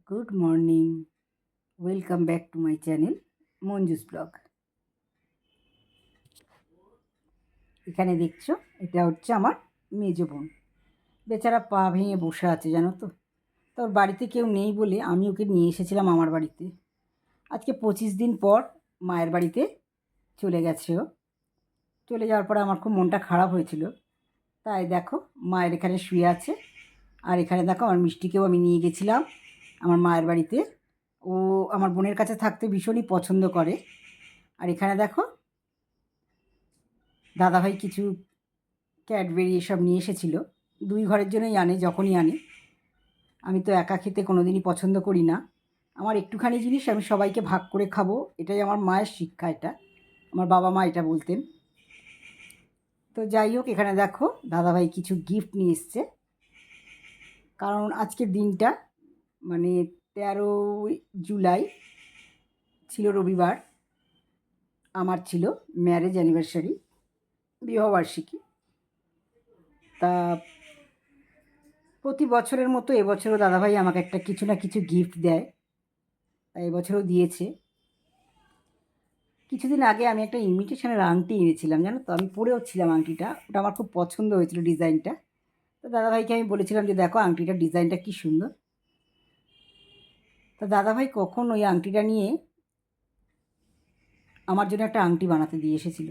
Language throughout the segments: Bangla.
Good morning, welcome back to my channel Manju's blog. এখানে দেখছো, এটা হচ্ছে আমার মেজো বোন। বেচারা পা ভেঙে বসে আছে, জানো তো। তোর বাড়িতে কেউ নেই বলে আমি ওকে নিয়ে এসেছিলাম আমার বাড়িতে। আজকে 25 দিন পর মায়ের বাড়িতে চলে গেছে ও। চলে যাওয়ার পরে আমার খুব মনটা খারাপ হয়েছিল। তাই দেখো, মায়ের এখানে শুয়ে আছে। আর এখানে দেখো, আমার মিষ্টিকেও আমি নিয়ে গেছিলাম আমার মায়ের বাড়িতে। ও আমার বোনের কাছে থাকতে ভীষণই পছন্দ করে। আর এখানে দেখো, দাদাভাই কিছু ক্যাডবেরি এসব নিয়ে এসেছিলো। 2 ঘরের জন্যই আনে, যখনই আনে। আমি তো একা খেতে কোনো দিনই পছন্দ করি না। আমার একটুখানি জিনিস আমি সবাইকে ভাগ করে খাবো, এটাই আমার মায়ের শিক্ষা। এটা আমার বাবা মা এটা বলতেন। তো যাই হোক, এখানে দেখো দাদাভাই কিছু গিফট নিয়ে এসছে। কারণ আজকের দিনটা মানে 13 জুলাই ছিল রবিবার। আমার ছিল ম্যারেজ অ্যানিভার্সারি, বিবাহবার্ষিকী। তা প্রতি বছরের মতো এবছরও দাদাভাই আমাকে একটা কিছু না কিছু গিফট দেয়। তাই এবছরও দিয়েছে। কিছুদিন আগে আমি একটা ইমিটেশনের আংটি এনেছিলাম, জানো তো। আমি পরেও ছিলাম আংটিটা, ওটা আমার খুব পছন্দ হয়েছিল ডিজাইনটা। তো দাদাভাইকে আমি বলেছিলাম যে দেখো আংটিটার ডিজাইনটা কী সুন্দর। তো দাদাভাই কখন ওই আংটিটা নিয়ে আমার জন্য একটা আংটি বানাতে দিয়ে এসেছিল।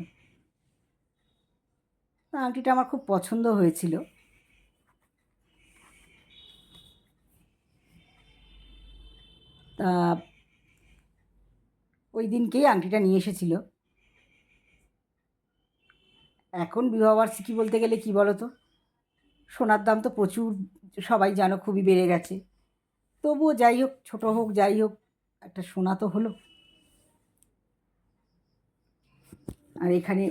তো আংটিটা আমার খুব পছন্দ হয়েছিল। তা ওই দিনকেই আংটিটা নিয়ে এসেছিল। এখন বিবাহবার্ষিকী বলতে গেলে কি বলো তো, সোনার দাম তো প্রচুর, সবাই জানো, খুবই বেড়ে গেছে। তবুও যাই হোক, ছোটো হোক যাই হোক, একটা সোনা তো হলো। আর এখানে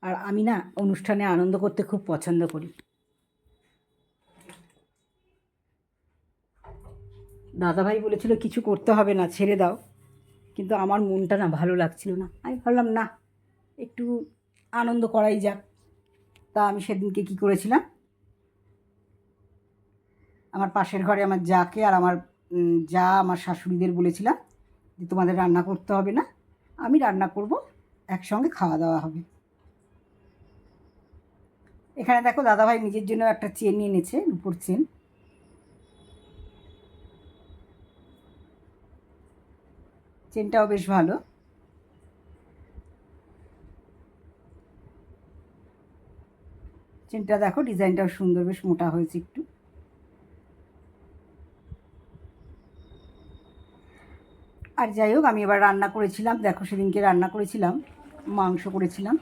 আর আমি না অনুষ্ঠানে আনন্দ করতে খুব পছন্দ করি। দাদাভাই বলেছিল কিছু করতে হবে না, ছেড়ে দাও। কিন্তু আমার মনটা না ভালো লাগছিল না। আমি ভাবলাম না, একটু আনন্দ করাই যাক। তা আমি সেদিনকে কী করেছিলাম, আমার পাশের ঘরে আমার যাকে আর আমার যা আমার শাশুড়িদের বলেছিলাম যে তোমাদের রান্না করতে হবে না, আমি রান্না করব, একসঙ্গে খাওয়া দাওয়া হবে। এখানে দেখো দাদাভাই নিজের জন্য একটা চেন নিয়ে এনেছে, রূপোর চেন। চেনটাও বেশ ভালো। চেনটা দেখো, ডিজাইনটাও সুন্দর, বেশ মোটা হয়েছে একটু। আর যাই হোক, আমি এবার রান্না করেছিলাম। দেখো, সেদিনকে রান্না করেছিলাম, মাংস করেছিলাম।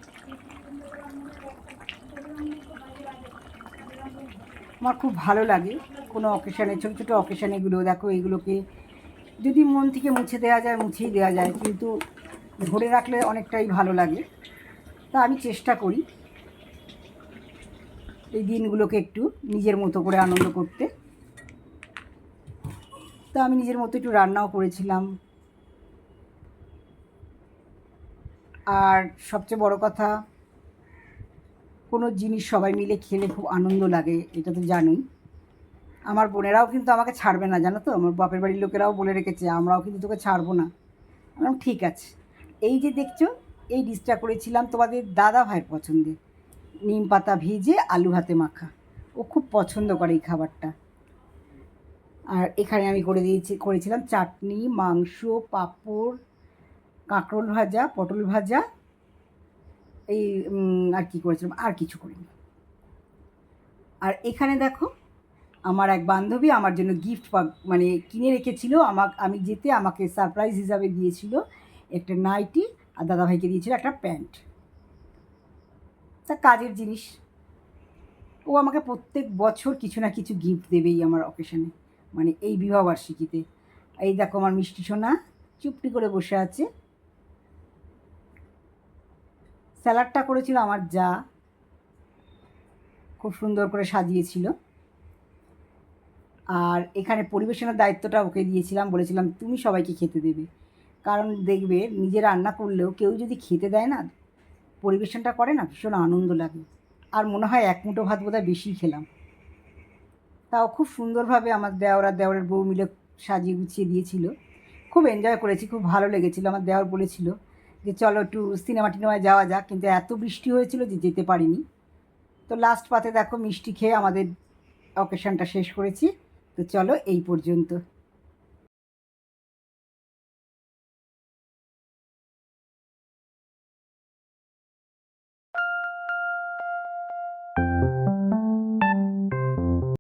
আমার খুব ভালো লাগে কোনো অকেশানে, ছোটো ছোটো অকেশানে এগুলো দেখো, এইগুলোকে যদি মন থেকে মুছে দেওয়া যায় মুছেই দেওয়া যায়, কিন্তু ধরে রাখলে অনেকটাই ভালো লাগে। তা আমি চেষ্টা করি এই দিনগুলোকে একটু নিজের মতো করে আনন্দ করতে। তো আমি নিজের মতো একটু রান্নাও করেছিলাম। আর সবচেয়ে বড় কথা, কোনো জিনিস সবাই মিলে খেলে খুব আনন্দ লাগে, এটা তো জানোই। আমার বোনেরাও কিন্তু আমাকে ছাড়বে না, জানো তো। আমার বাপের বাড়ির লোকেরাও বলে রেখেছে আমরাও কিন্তু তোকে ছাড়বো না। বললাম ঠিক আছে। এই যে দেখছো, এই ডিশটা করেছিলাম তোমাদের দাদা ভাইয়ের পছন্দের, নিম পাতা ভিজে আলু ভাতে মাখা। ও খুব পছন্দ করে এই খাবারটা। আর এখানে আমি করেছিলাম চাটনি, মাংস, পাঁপড়, কাঁকরোল ভাজা, পটল ভাজা, এই আর কি করেছিলাম, আর কিছু করিনি। আর এখানে দেখো, আমার এক বান্ধবী আমার জন্য গিফট মানে কিনে রেখেছিল। আমি যেতে আমাকে সারপ্রাইজ হিসাবে দিয়েছিল একটা নাইটি, আর দাদাভাইকে দিয়েছিল একটা প্যান্ট। তা কাজের জিনিস, ও আমাকে প্রত্যেক বছর কিছু না কিছু গিফট দেবেই আমার অকেশনে, মানে এই বিবাহবার্ষিকীতে। এই দেখো আমার মিষ্টি সোনা চুপটি করে বসে আছে। স্যালাডটা করেছিল আমার যা, খুব সুন্দর করে সাজিয়েছিল। আর এখানে পরিবেশনের দায়িত্বটা ওকে দিয়েছিলাম, বলেছিলাম তুমি সবাইকে খেতে দেবে। কারণ দেখবে, নিজে রান্না করলেও কেউ যদি খেতে দেয় না, পরিবেশনটা করে না, ভীষণ আনন্দ লাগে। আর মনে হয় এক মুঠো ভাত বোধহয় বেশি খেলাম। তাও খুব সুন্দরভাবে আমার দেওর আর দেওরের বউ মিলে সাজিয়ে গুছিয়ে দিয়েছিল। খুব এনজয় করেছি, খুব ভালো লেগেছিল। আমার দেওর বলেছিল যে চলো একটু সিনেমা টিনেমায় যাওয়া যাক, কিন্তু এত বৃষ্টি হয়েছিল যে যেতে পারিনি। তো লাস্ট পাতে দেখো মিষ্টি খেয়ে আমাদের অকেশনটা শেষ করেছি। তো চলো এই পর্যন্ত।